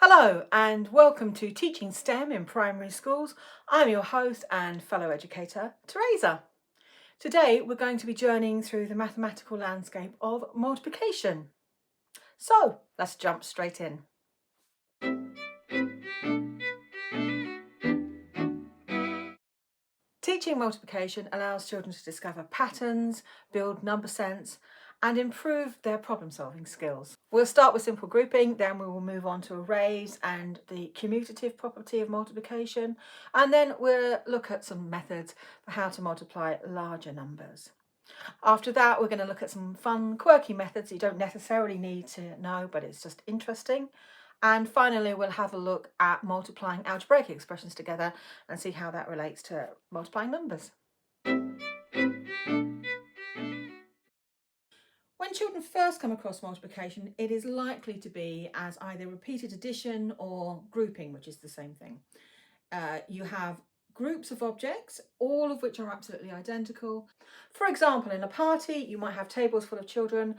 Hello and welcome to Teaching STEM in Primary Schools. I'm your host and fellow educator, Teresa. Today we're going to be journeying through the mathematical landscape of multiplication. So let's jump straight in. Teaching multiplication allows children to discover patterns, build number sense, and improve their problem-solving skills. We'll start with simple grouping, then we will move on to arrays and the commutative property of multiplication, and then we'll look at some methods for how to multiply larger numbers. After that, we're going to look at some fun, quirky methods you don't necessarily need to know, but it's just interesting. And finally, we'll have a look at multiplying algebraic expressions together and see how that relates to multiplying numbers. When children first come across multiplication, it is likely to be as either repeated addition or grouping, which is the same thing. You have groups of objects, all of which are absolutely identical. For example, in a party, you might have tables full of children.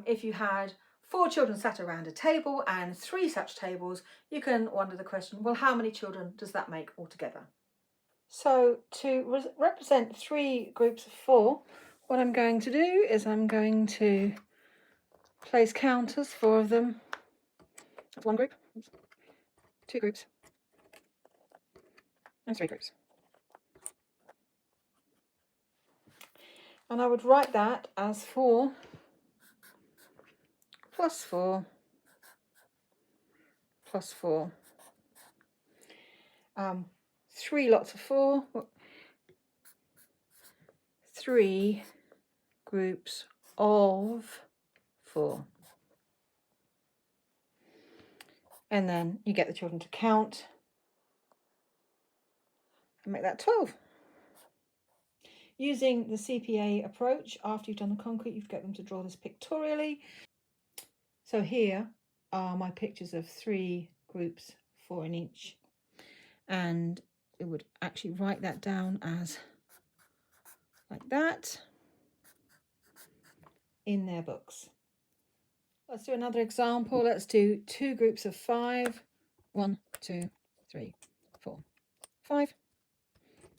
If you had 4 children sat around a table and 3 such tables, you can wonder the question, well, how many children does that make altogether? So to represent 3 groups of 4, what I'm going to do is I'm going to place counters, 4 of them. That's 1 group, 2 groups, and 3 groups. And I would write that as 4 plus 4 plus 4. 3 lots of 4, 3 groups of 4. And then you get the children to count and make that 12. Using the CPA approach, after you've done the concrete, you've got them to draw this pictorially. So here are my pictures of 3 groups, 4 in each. And it would actually write that down as like that in their books. Let's do another example. Let's do 2 groups of 5. 1, 2, 3, 4, 5.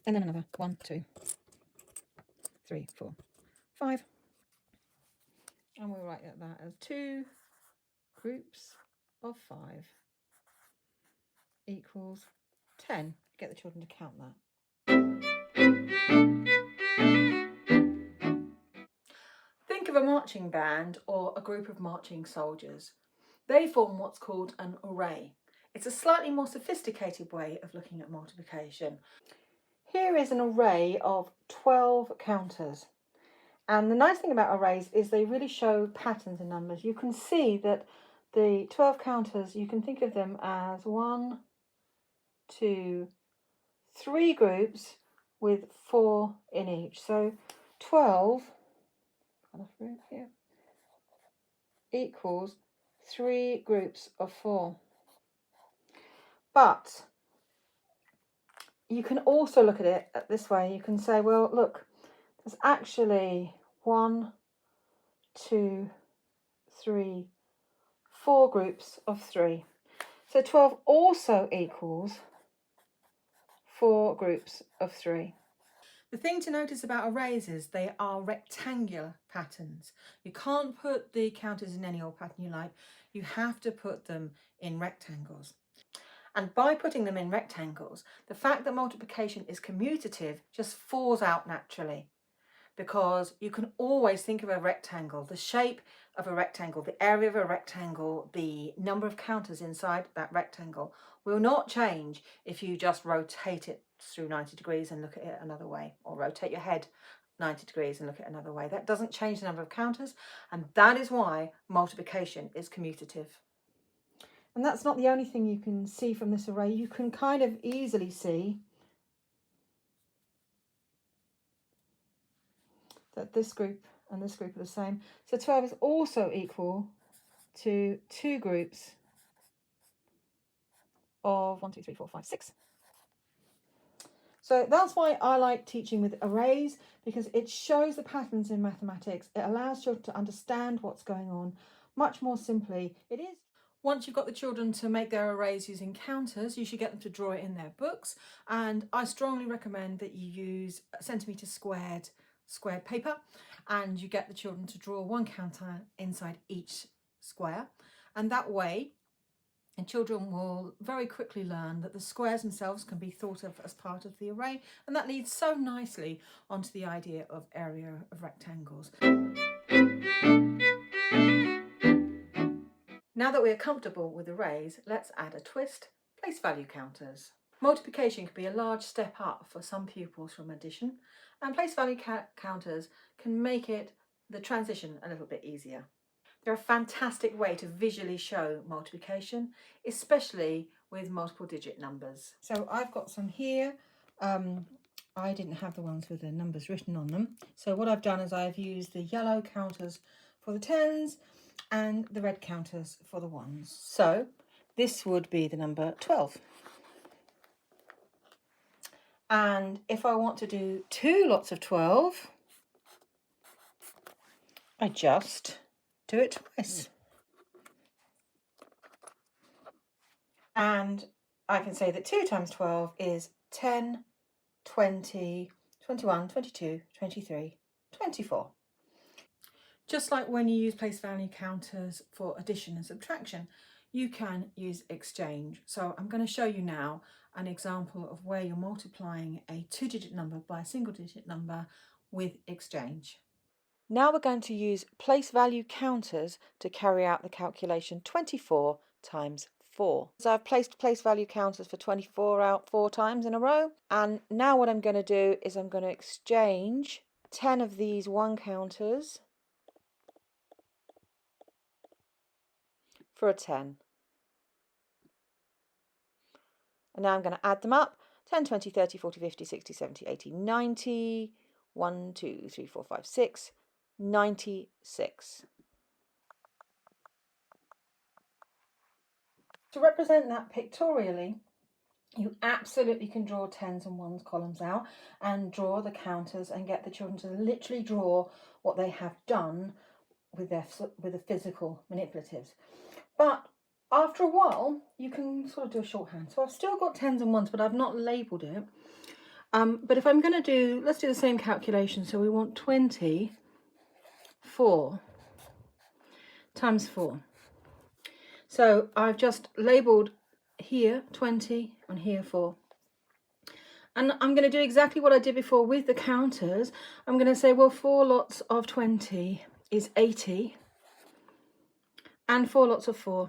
And then another 1, 2, 3, 4, 5. And we'll write that as 2 groups of 5 equals 10. Get the children to count that. Think of a marching band or a group of marching soldiers. They form what's called an array. It's a slightly more sophisticated way of looking at multiplication. Here is an array of 12 counters. And the nice thing about arrays is they really show patterns in numbers. You can see that the 12 counters, you can think of them as 1, 2, 3 groups with 4 in each. So 12 here, equals 3 groups of 4. But you can also look at it this way. You can say, well, look, there's actually 1, 2, 3, 4 groups of 3. So 12 also equals 4 groups of 3. The thing to notice about arrays is they are rectangular patterns. You can't put the counters in any old pattern you like. You have to put them in rectangles. And by putting them in rectangles, the fact that multiplication is commutative just falls out naturally, because you can always think of a rectangle, the shape of a rectangle, the area of a rectangle, the number of counters inside that rectangle will not change if you just rotate it through 90 degrees and look at it another way, or rotate your head 90 degrees and look at it another way. That doesn't change the number of counters, and that is why multiplication is commutative. And that's not the only thing you can see from this array. You can kind of easily see that this group and this group are the same. So 12 is also equal to 2 groups of 1, 2, 3, 4, 5, 6. So that's why I like teaching with arrays, because it shows the patterns in mathematics. It allows children to understand what's going on much more simply. It is Once you've got the children to make their arrays using counters, you should get them to draw it in their books. And I strongly recommend that you use centimetre squared paper, and you get the children to draw one counter inside each square. And that way, and children will very quickly learn that the squares themselves can be thought of as part of the array, and that leads so nicely onto the idea of area of rectangles. Now that we are comfortable with arrays, let's add a twist: place value counters. Multiplication can be a large step up for some pupils from addition, and place value counters can make the transition a little bit easier. They're a fantastic way to visually show multiplication, especially with multiple digit numbers. So I've got some here. I didn't have the ones with the numbers written on them. So what I've done is I've used the yellow counters for the tens and the red counters for the ones. So this would be the number 12. And if I want to do 2 lots of 12, I just do it twice. And I can say that 2 times 12 is 10, 20, 21, 22, 23, 24. Just like when you use place value counters for addition and subtraction, you can use exchange. So I'm going to show you now an example of where you're multiplying a 2-digit number by a single-digit number with exchange. Now we're going to use place value counters to carry out the calculation 24 times 4. So I've placed place value counters for 24 out 4 times in a row, and now what I'm going to do is I'm going to exchange 10 of these 1 counters for a 10. And now I'm going to add them up: 10, 20, 30, 40, 50, 60, 70, 80, 90, 1, 2, 3, 4, 5, 6, 96. To represent that pictorially, you absolutely can draw tens and ones columns out and draw the counters and get the children to literally draw what they have done with the physical manipulatives. But after a while, you can sort of do a shorthand. So I've still got tens and ones, but I've not labelled it. But if I'm going to let's do the same calculation. So we want 24 times 4. So I've just labelled here 20 and here 4. And I'm going to do exactly what I did before with the counters. I'm going to say, well, 4 lots of 20 is 80. And 4 lots of 4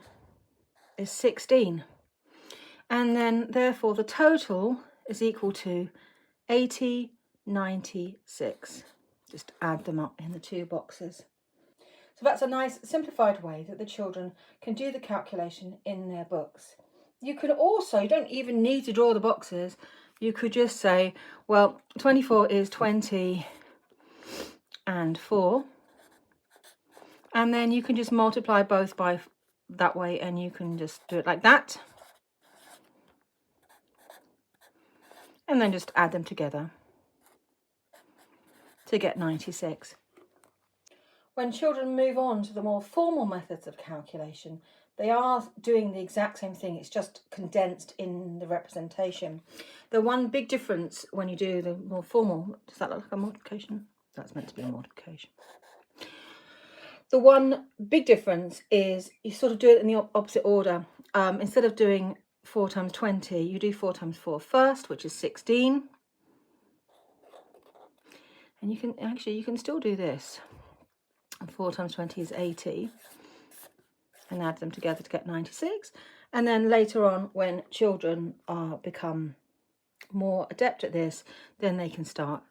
is 16. And then, therefore, the total is equal to 80, 96. Just add them up in the 2 boxes. So that's a nice simplified way that the children can do the calculation in their books. You could also, you don't even need to draw the boxes. You could just say, well, 24 is 20 and 4. And then you can just multiply both by that way, and you can just do it like that. And then just add them together to get 96. When children move on to the more formal methods of calculation, they are doing the exact same thing. It's just condensed in the representation. The one big difference when you do the more formal, does that look like a multiplication? That's meant to be a multiplication. The one big difference is you sort of do it in the opposite order. Instead of doing 4 times 20, you do 4 times 4 first, which is 16. And you can still do this. 4 times 20 is 80. And add them together to get 96. And then later on, when children become more adept at this, then they can start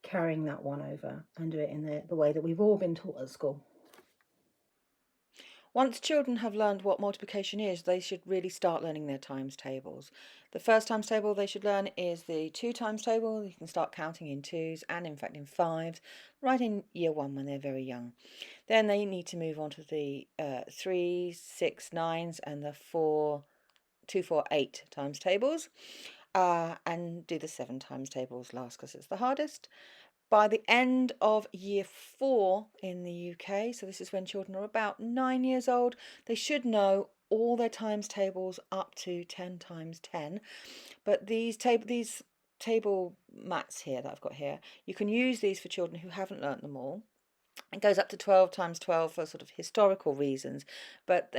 carrying that one over and do it in the way that we've all been taught at school. Once children have learned what multiplication is, they should really start learning their times tables. The first times table they should learn is the 2 times table. You can start counting in 2s and in fact in 5s, right in year 1 when they're very young. Then they need to move on to the 3, 6, 9s and the 4, 2, 4, 8 times tables, and do the 7 times tables last because it's the hardest. By the end of year 4 in the UK, so this is when children are about 9 years old, they should know all their times tables up to 10 times 10. But these table mats here that I've got here, you can use these for children who haven't learnt them all. It goes up to 12 times 12 for sort of historical reasons, but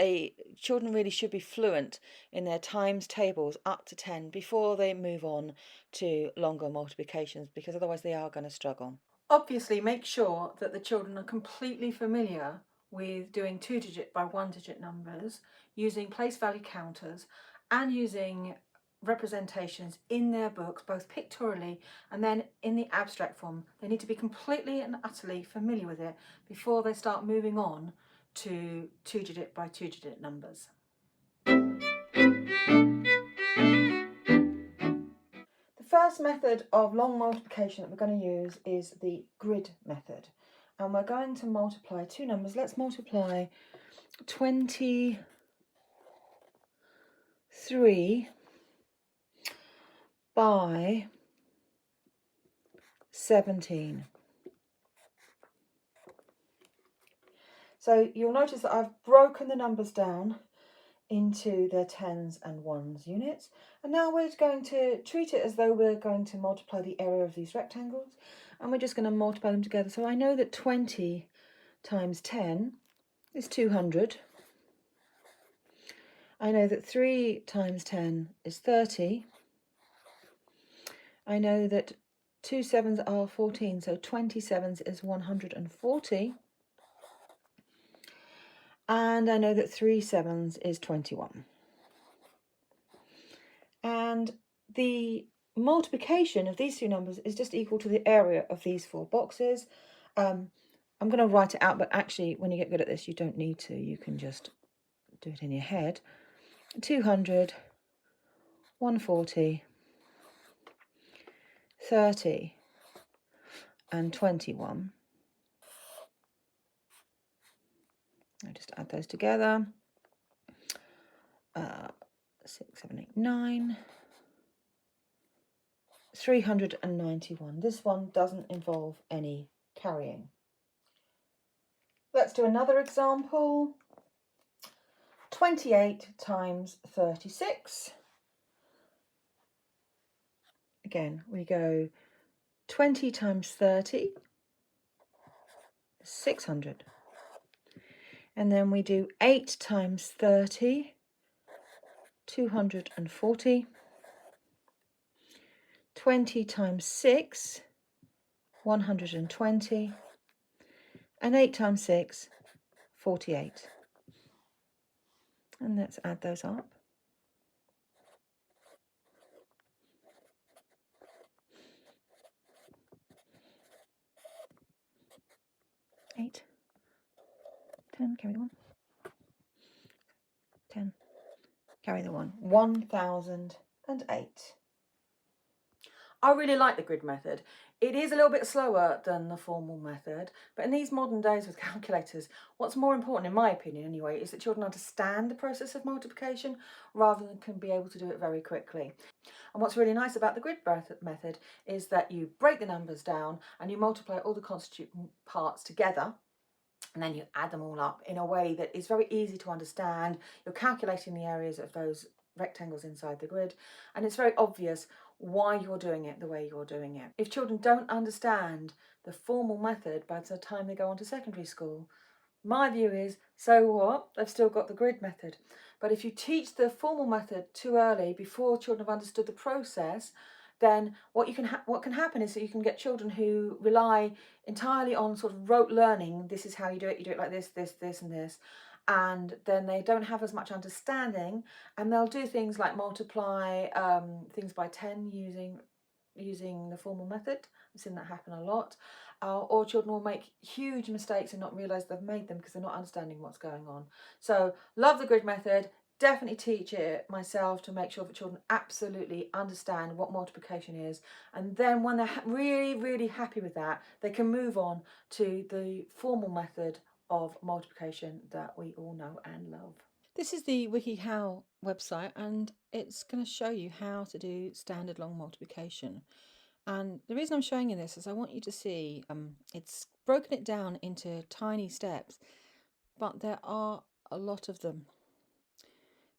children really should be fluent in their times tables up to 10 before they move on to longer multiplications, because otherwise they are going to struggle. Obviously, make sure that the children are completely familiar with doing 2-digit by 1-digit numbers, using place value counters, and using representations in their books, both pictorially and then in the abstract form. They need to be completely and utterly familiar with it before they start moving on to 2-digit by 2-digit numbers. The first method of long multiplication that we're going to use is the grid method. And we're going to multiply two numbers. Let's multiply 23 by 17. So you'll notice that I've broken the numbers down into their tens and ones units, and now we're going to treat it as though we're going to multiply the area of these rectangles, and we're just going to multiply them together. So I know that 20 times 10 is 200. I know that 3 times 10 is 30. I know that 2 sevens are 14, so 20 sevens is 140. And I know that 3 sevens is 21. And the multiplication of these two numbers is just equal to the area of these four boxes. I'm going to write it out, but actually when you get good at this, you don't need to. You can just do it in your head. 200, 140, 30, and 21. I'll just add those together. 6, 7, 8, 9. 391. This one doesn't involve any carrying. Let's do another example. 28 times 36. Again, we go 20 times 30, 600. And then we do 8 times 30, 240. 20 times 6, 120. And 8 times 6, 48. And let's add those up. 8, 10, carry the 1. 10, carry the 1. 1008. I really like the grid method. It is a little bit slower than the formal method, but in these modern days with calculators, what's more important, in my opinion anyway, is that children understand the process of multiplication rather than can be able to do it very quickly. And what's really nice about the grid method is that you break the numbers down and you multiply all the constituent parts together, and then you add them all up in a way that is very easy to understand. You're calculating the areas of those rectangles inside the grid, and it's very obvious why you're doing it the way you're doing it. If children don't understand the formal method by the time they go on to secondary school, my view is, so what? They've still got the grid method. But if you teach the formal method too early, before children have understood the process, then what can happen is that you can get children who rely entirely on sort of rote learning. This is how you do it like this, this, and this. And then they don't have as much understanding, and they'll do things like multiply things by 10 using the formal method. I've seen that happen a lot. Or children will make huge mistakes and not realise they've made them because they're not understanding what's going on. So love the grid method. Definitely teach it myself to make sure that children absolutely understand what multiplication is, and then when they're really happy with that, they can move on to the formal method of multiplication that we all know and love. This is the WikiHow website, and it's going to show you how to do standard long multiplication. And the reason I'm showing you this is I want you to see it's broken it down into tiny steps, but there are a lot of them.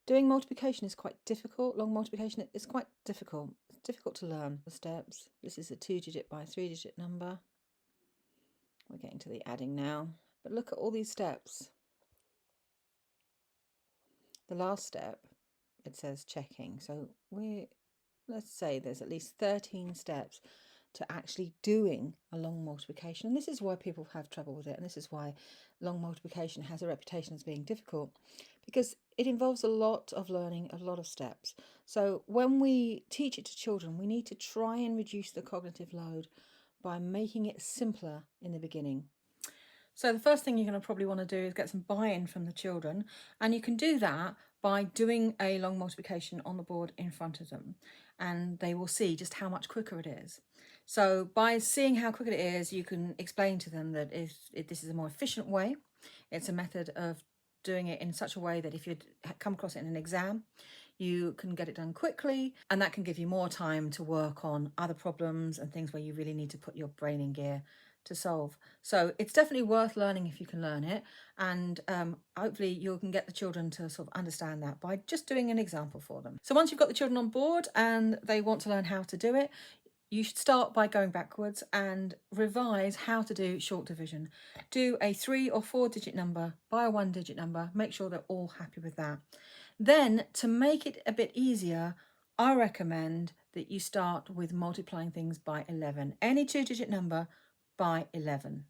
Doing multiplication is quite difficult. Long multiplication is quite difficult. It's difficult to learn the steps. This is a 2-digit by 3-digit number. We're getting to the adding now. But look at all these steps. The last step, it says checking. So let's say there's at least 13 steps to actually doing a long multiplication. And this is why people have trouble with it. And this is why long multiplication has a reputation as being difficult, because it involves a lot of learning, a lot of steps. So when we teach it to children, we need to try and reduce the cognitive load by making it simpler in the beginning. So the first thing you're going to probably want to do is get some buy-in from the children, and you can do that by doing a long multiplication on the board in front of them, and they will see just how much quicker it is. So by seeing how quick it is, you can explain to them that if this is a more efficient way, it's a method of doing it in such a way that if you come across it in an exam, you can get it done quickly, and that can give you more time to work on other problems and things where you really need to put your brain in gear to solve. So it's definitely worth learning if you can learn it, and hopefully you can get the children to sort of understand that by just doing an example for them. So once you've got the children on board and they want to learn how to do it, you should start by going backwards and revise how to do short division. Do a 3 or 4 digit number by a 1-digit number. Make sure they're all happy with that. Then, to make it a bit easier, I recommend that you start with multiplying things by 11. Any 2-digit number by 11.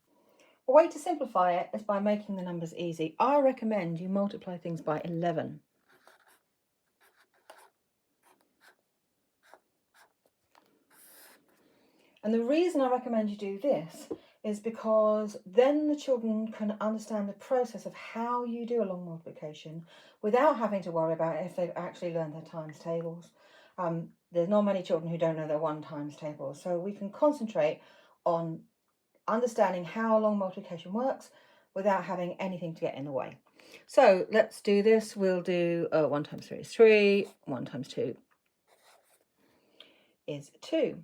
A way to simplify it is by making the numbers easy. I recommend you multiply things by 11. And the reason I recommend you do this is because then the children can understand the process of how you do a long multiplication without having to worry about if they've actually learned their times tables. There's not many children who don't know their 1 times table, so we can concentrate on understanding how long multiplication works without having anything to get in the way. So let's do this. We'll do 1 times 3 is 3, 1 times 2 is 2.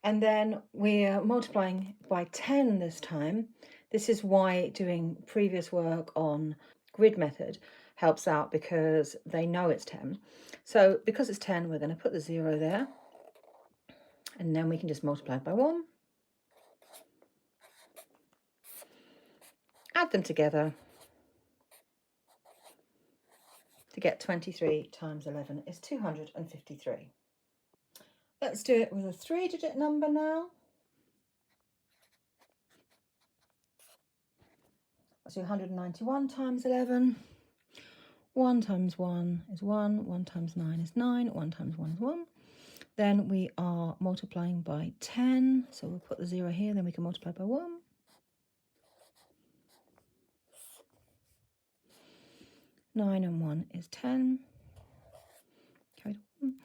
And then we're multiplying by 10 this time. This is why doing previous work on grid method helps out, because they know it's 10. So because it's 10, we're going to put the 0 there, and then we can just multiply it by 1. Add them together to get 23 times 11 is 253. Let's do it with a 3-digit number now. Let's do 191 times 11. 1 times 1 is 1, 1 times 9 is 9, 1 times 1 is 1. Then we are multiplying by 10, so we'll put the 0 here, then we can multiply by 1. 9 and 1 is 10. Carry the 1.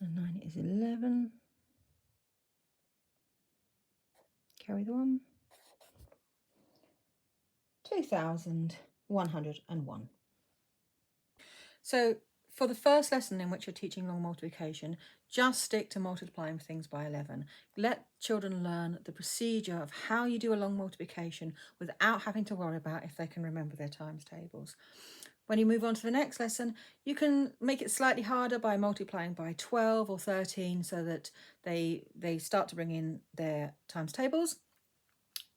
And 9 is 11. Carry the 1. 2,101. So for the first lesson in which you're teaching long multiplication, just stick to multiplying things by 11. Let children learn the procedure of how you do a long multiplication without having to worry about if they can remember their times tables. When you move on to the next lesson, you can make it slightly harder by multiplying by 12 or 13 so that they start to bring in their times tables,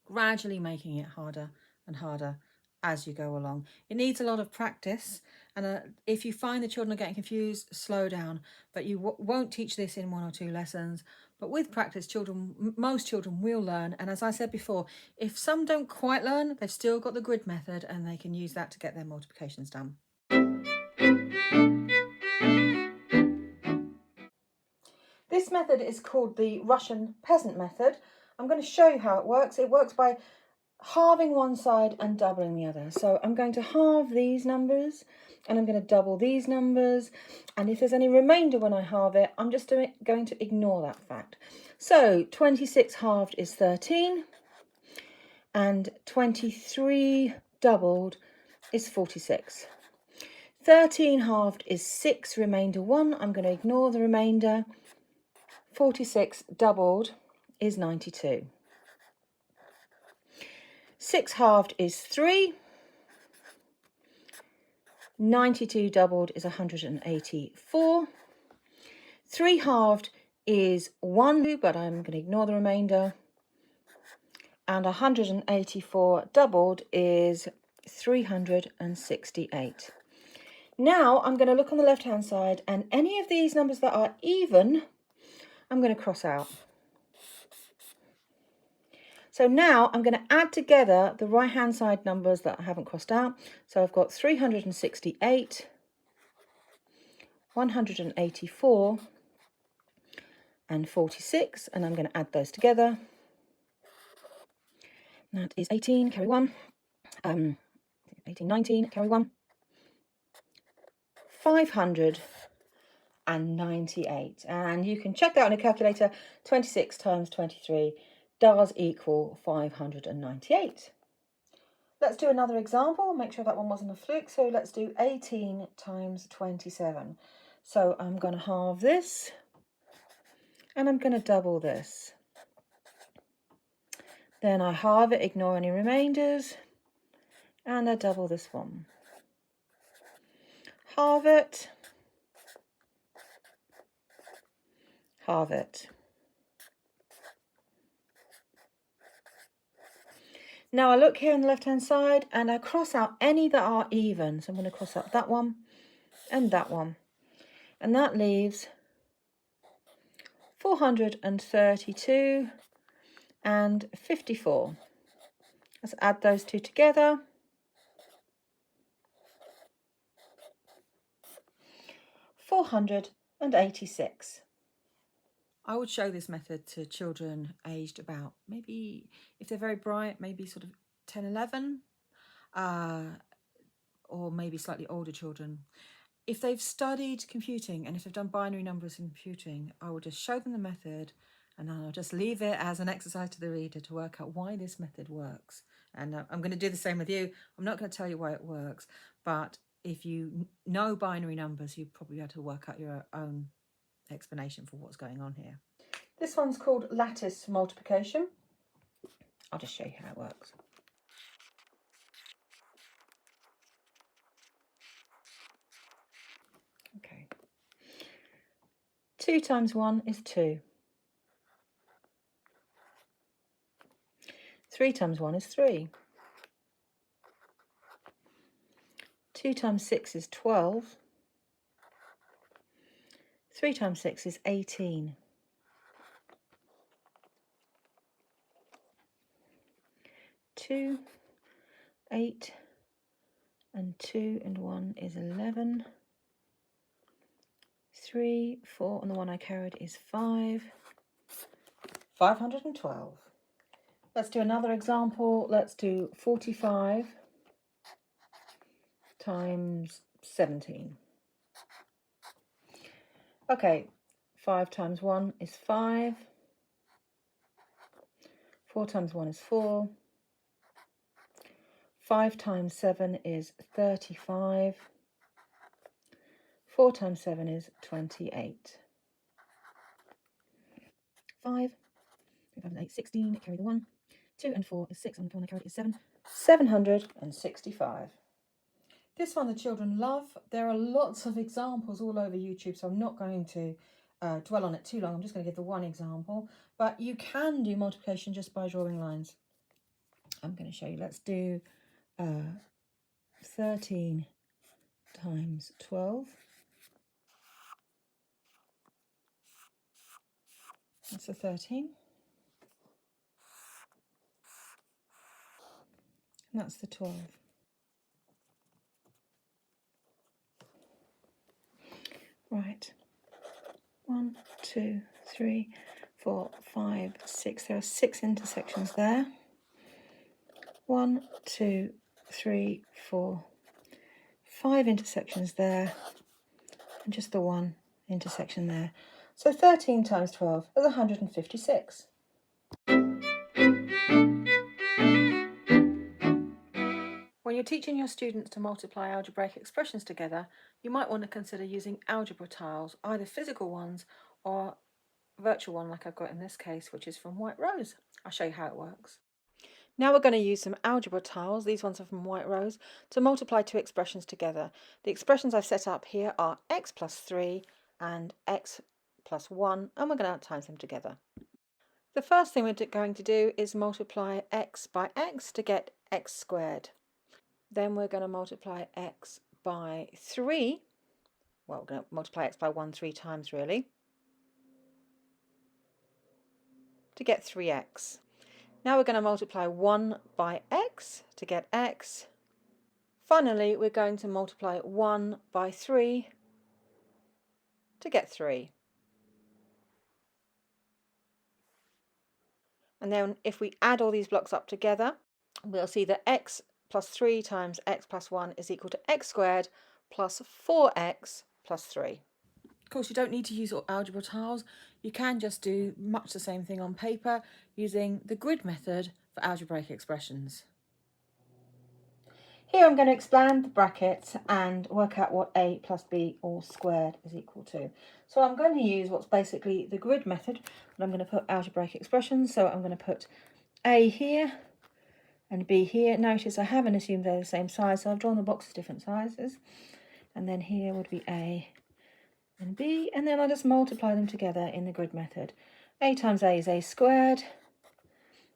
gradually making it harder and harder as you go along. It needs a lot of practice, and if you find the children are getting confused, slow down. But you won't teach this in 1 or 2 lessons. But with practice, most children will learn. And as I said before, if some don't quite learn, they've still got the grid method, and they can use that to get their multiplications done. This method is called the Russian peasant method. I'm going to show you how it works. It works by halving one side and doubling the other. So I'm going to halve these numbers and I'm going to double these numbers, and if there's any remainder when I halve it, I'm just going to ignore that fact. So 26 halved is 13, and 23 doubled is 46. 13 halved is 6, remainder 1, I'm going to ignore the remainder. 46 doubled is 92. 6 halved is 3. 92 doubled is 184. 3 halved is 1, but I'm going to ignore the remainder. And 184 doubled is 368. Now I'm going to look on the left-hand side, and any of these numbers that are even, I'm going to cross out. So now I'm going to add together the right-hand side numbers that I haven't crossed out. So I've got 368, 184, and 46, and I'm going to add those together. That is 18, carry 1. 18, 19, carry 1. 598. And you can check that on a calculator. 26 times 23 does equal 598. Let's do another example. Make sure that one wasn't a fluke. So let's do 18 times 27. So I'm going to halve this, and I'm going to double this. Then I halve it, ignore any remainders, and I double this one. Halve it, halve it. Now I look here on the left-hand side and I cross out any that are even. So I'm going to cross out that one and that one. And that leaves 432 and 54. Let's add those two together. 486. I would show this method to children aged about, maybe if they're very bright, maybe sort of 10, 11, or maybe slightly older children. If they've studied computing and if they've done binary numbers in computing, I will just show them the method, and then I'll just leave it as an exercise to the reader to work out why this method works. And I'm going to do the same with you. I'm not going to tell you why it works, but if you know binary numbers, you probably have to work out your own explanation for what's going on here. This one's called lattice multiplication. I'll just show you how it works. Okay. 2 times 1 is 2. 3 times 1 is 3. 2 times 6 is 12. 3 times 6 is 18. 2, 8, and 2 and 1 is 11. 3, 4, and the one I carried is 5. 512. Let's do another example. Let's do 45 times 17. Okay, 5 times 1 is 5. 4 times 1 is 4. 5 times 7 is 35. 4 times 7 is 28. 5, 5 and 8, 16, carry the 1. 2 and 4 is 6, and the one I carried is 7. 765. This one the children love. There are lots of examples all over YouTube, so I'm not going to dwell on it too long. I'm just going to give the one example. But you can do multiplication just by drawing lines. I'm going to show you. Let's do 13 times 12. That's a 13. And that's the 12. Right. 1, 2, 3, 4, 5, 6. There are 6 intersections there. 1, 2, 3, 4, 5 intersections there, and just the 1 intersection there. So 13 times 12 is 156. When you're teaching your students to multiply algebraic expressions together, you might want to consider using algebra tiles, either physical ones or virtual one like I've got in this case, which is from White Rose. I'll show you how it works. Now we're going to use some algebra tiles, these ones are from White Rose, to multiply two expressions together. The expressions I've set up here are x plus 3 and x plus 1, and we're going to times them together. The first thing we're going to do is multiply x by x to get x squared. Then we're going to multiply x by 3. Well, we're going to multiply x by 1 3 times really, to get 3x. Now we're going to multiply 1 by x to get x. Finally, we're going to multiply 1 by 3 to get 3. And then if we add all these blocks up together, we'll see that x plus 3 times x plus 1 is equal to x squared plus 4x plus 3. Of course, you don't need to use algebra tiles. You can just do much the same thing on paper using the grid method for algebraic expressions. Here I'm going to expand the brackets and work out what a plus b all squared is equal to. So I'm going to use what's basically the grid method, but I'm going to put algebraic expressions. So I'm going to put a here and b here. Notice I haven't assumed they're the same size, so I've drawn the boxes different sizes. And then here would be a and b, and then I'll just multiply them together in the grid method. A times a is a squared,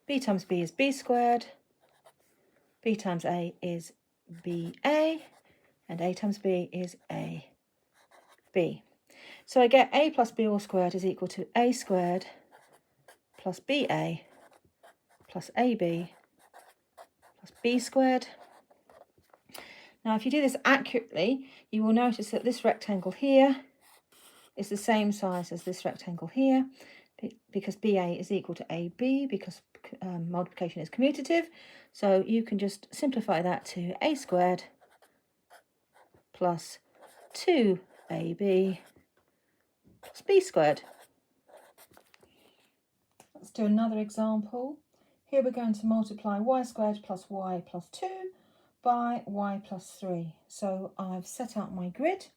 b times b is b squared, b times a is ba, and a times b is a b. So I get a plus b all squared is equal to a squared plus ba plus ab plus b squared. Now if you do this accurately, you will notice that this rectangle here is the same size as this rectangle here, because BA is equal to AB, because multiplication is commutative. So you can just simplify that to A squared plus 2AB plus B squared. Let's do another example. Here we're going to multiply y squared plus y plus 2 by y plus 3. So I've set out my grid.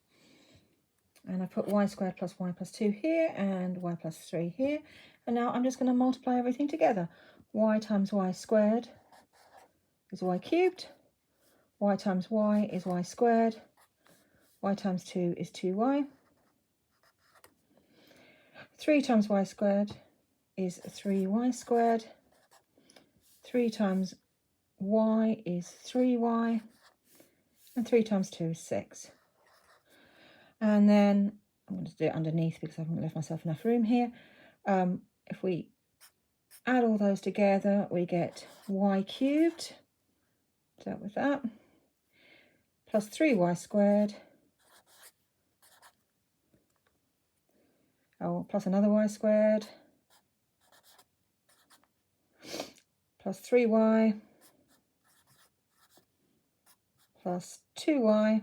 And I put y squared plus y plus 2 here and y plus 3 here. And now I'm just going to multiply everything together. Y times y squared is y cubed. Y times y is y squared. Y times 2 is 2y. 3 times y squared is 3y squared. 3 times y is 3y. And 3 times 2 is 6. And then I'm going to do it underneath because I haven't left myself enough room here. If we add all those together, we get y cubed, dealt with that, plus 3y squared, plus another y squared, plus 3y, plus 2y,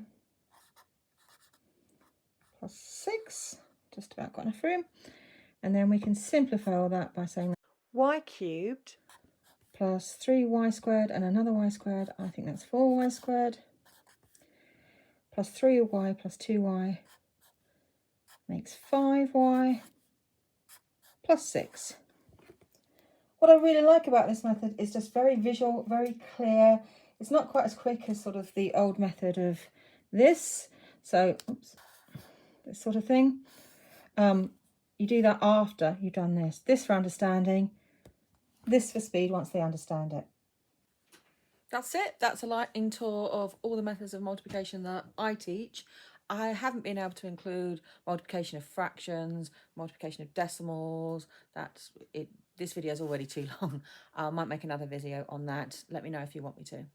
plus 6, just about got enough room. And then we can simplify all that by saying y cubed plus 3y squared and another y squared, I think that's 4y squared, plus 3y plus 2y makes 5y plus 6. What I really like about this method is just very visual, very clear. It's not quite as quick as sort of the old method of this. So, oops, this sort of thing. You do that after you've done this. This for understanding, this for speed once they understand it. That's it. That's a lightning tour of all the methods of multiplication that I teach. I haven't been able to include multiplication of fractions, multiplication of decimals. That's it. This video is already too long. I might make another video on that. Let me know if you want me to.